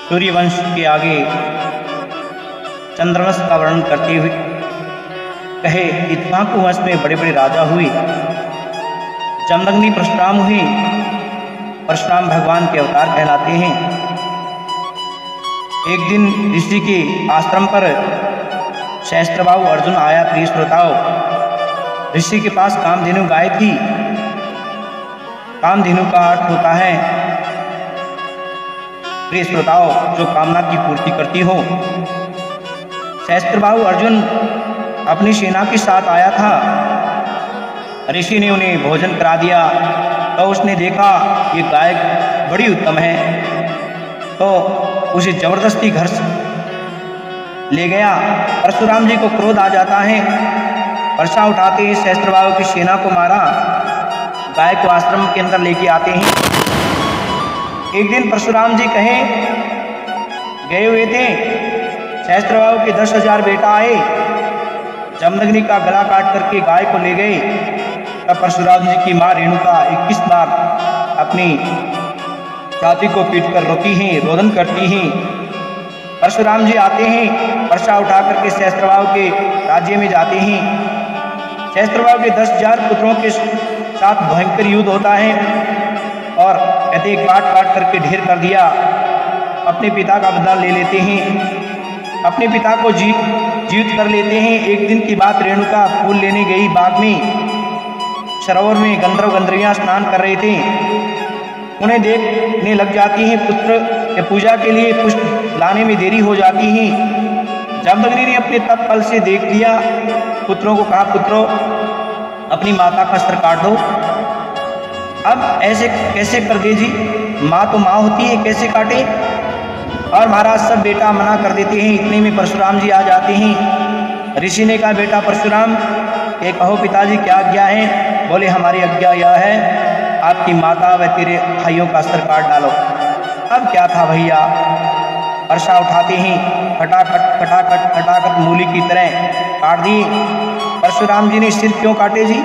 सूर्यवंश के आगे चंद्रवंश का वर्णन करते हुए कहे, इक्ष्वाकु वंश में बड़े बड़े राजा हुए, जमदग्नि परशुराम हुए। परशुराम भगवान के अवतार कहलाते हैं। एक दिन ऋषि के आश्रम पर सहस्त्रबाहु अर्जुन आया। प्रिय श्रोताओं, ऋषि के पास कामधेनु गाय थी। कामधेनु का अर्थ होता है, प्रिय श्रोताओं, जो कामना की पूर्ति करती हो। सहस्त्रबाहु अर्जुन अपनी सेना के साथ आया था। ऋषि ने उन्हें भोजन करा दिया तो उसने देखा ये गाय बड़ी उत्तम है, तो उसे जबरदस्ती घर ले गया। परशुराम जी को क्रोध आ जाता है, वर्षा उठाते ही सहस्त्रबाहु की सेना को मारा। गाय को आश्रम के अंदर लेके आते हैं। एक दिन परशुराम जी गए हुए थे, सहस्त्रबाहु के 10,000 बेटा आए, जमदग्नि का गला काट करके गाय को ले गए। तब परशुराम जी की माँ रेणुका 21 बार अपनी छाती को पीट कर रोती हैं, रोदन करती हैं। परशुराम जी आते हैं, वर्षा उठा करके सहस्त्रबाहु के राज्य में जाते हैं। सहस्त्रबाहु के 10,000 पुत्रों के साथ भयंकर युद्ध होता है और कहते काट काट करके ढेर कर दिया। अपने पिता का बदला ले लेते हैं, अपने पिता को जीवित कर लेते हैं। एक दिन की बात, रेणुका फूल लेने गई बाग में। सरोवर में गंधर्व गंधर्वियाँ स्नान कर रहे थे। उन्हें देखने लग जाती हैं। पुत्र के पूजा के लिए पुष्प लाने में देरी हो जाती है। जमदग्नि ने अपने तप बल से देख लिया। पुत्रों को कहा, पुत्रों अपनी माता का सर काट दो। अब ऐसे कैसे कर दे जी, माँ तो माँ होती है, कैसे काटे। और महाराज सब बेटा मना कर देते हैं। इतने में परशुराम जी आ जाते हैं। ऋषि ने कहा, बेटा परशुराम, ये कहो पिताजी क्या आज्ञा है। बोले, हमारी आज्ञा यह है, आपकी माता व तेरे भाइयों का सर काट डालो। अब क्या था भैया, वर्षा उठाते हैं, खटाखट खटाखट खटाखट मूली की तरह काट दिए। परशुराम जी ने सिर क्यों काटे जी?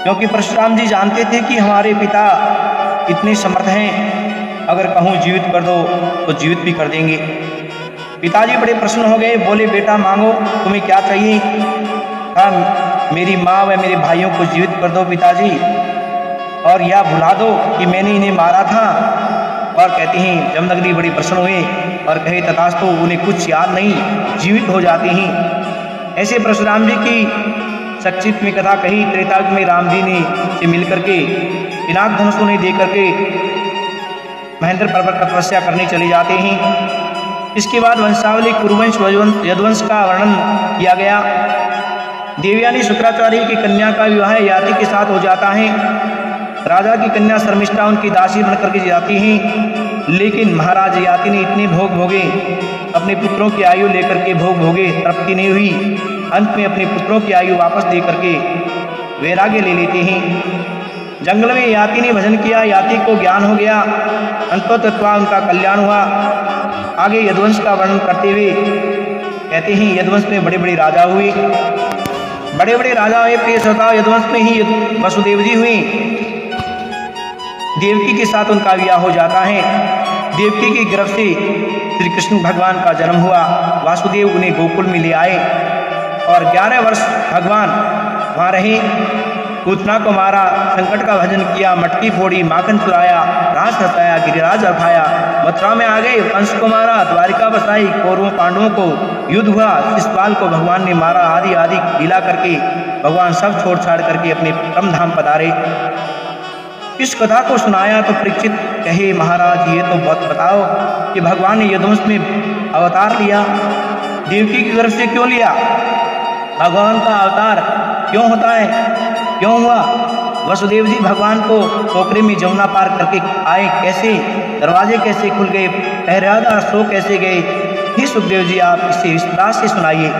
क्योंकि परशुराम जी जानते थे कि हमारे पिता इतने समर्थ हैं, अगर कहूँ जीवित कर दो तो जीवित भी कर देंगे। पिताजी बड़े प्रसन्न हो गए। बोले, बेटा मांगो, तुम्हें क्या चाहिए। कहा, मेरी माँ व मेरे भाइयों को जीवित कर दो पिताजी, और यह भुला दो कि मैंने इन्हें मारा था। और कहते हैं जमदग्नि बड़ी प्रसन्न हुए और कहे, तथास्तु, उन्हें कुछ याद नहीं, जीवित हो जाते हैं। ऐसे परशुराम जी की संक्षिप्त में कथा कही। त्रेता में राम जी ने से मिल करके पिनाक धनुष उन्हें दे करके महेंद्र पर्वत पर तपस्या करने चले जाते हैं। इसके बाद वंशावली कुरुवंश यदुवंश का वर्णन किया गया। देवयानी शुक्राचार्य की कन्या का विवाह याति के साथ हो जाता है। राजा की कन्या शर्मिष्ठा उनकी दासी बन करके जाती हैं। लेकिन महाराज याति ने इतने भोग भोगे, अपने पुत्रों की आयु लेकर के भोग भोगे, तृप्ति नहीं हुई। अंत में अपने पुत्रों की आयु वापस दे करके वैराग्य ले लेते हैं। जंगल में याति ने भजन किया, याति को ज्ञान हो गया, अंततः उनका कल्याण हुआ। आगे यदुवंश का वर्णन करते हुए कहते हैं, यदुवंश में बड़े बड़े राजा हुए, बड़े बड़े राजा हुए। प्रिय श्रोताओं, यदुवंश में ही वसुदेव जी हुए। देवकी के साथ उनका विवाह हो जाता है। देवकी के गर्भ से श्री कृष्ण भगवान का जन्म हुआ। वासुदेव उन्हें गोकुल में ले आए और 11 वर्ष भगवान वहाँ रहे। पूतना को मारा, संकट का भजन किया, मटकी फोड़ी, माखन चुराया, रास हंसाया, गिरिराज उठाया, मथुरा में आ गए, कंस को मारा, द्वारिका बसाई, कौरवों पांडवों को युद्ध हुआ, शिशुपाल को भगवान ने मारा, आदि आदि लीला करके भगवान सब छोड़ छाड़ करके अपने परम धाम पधारे। इस कथा को सुनाया तो परीक्षित कहे, महाराज ये तो बहुत बताओ कि भगवान ने यदुवंश में अवतार लिया, देवकी के गर्भ से क्यों लिया, भगवान का अवतार क्यों होता है, क्यों हुआ। वसुदेव जी भगवान को टोकरे में जमुना पार करके आए, कैसे, दरवाजे कैसे खुल गए, पहरेदार सो कैसे गए। ही सुखदेव जी आप इससे विस्तार से सुनाइए।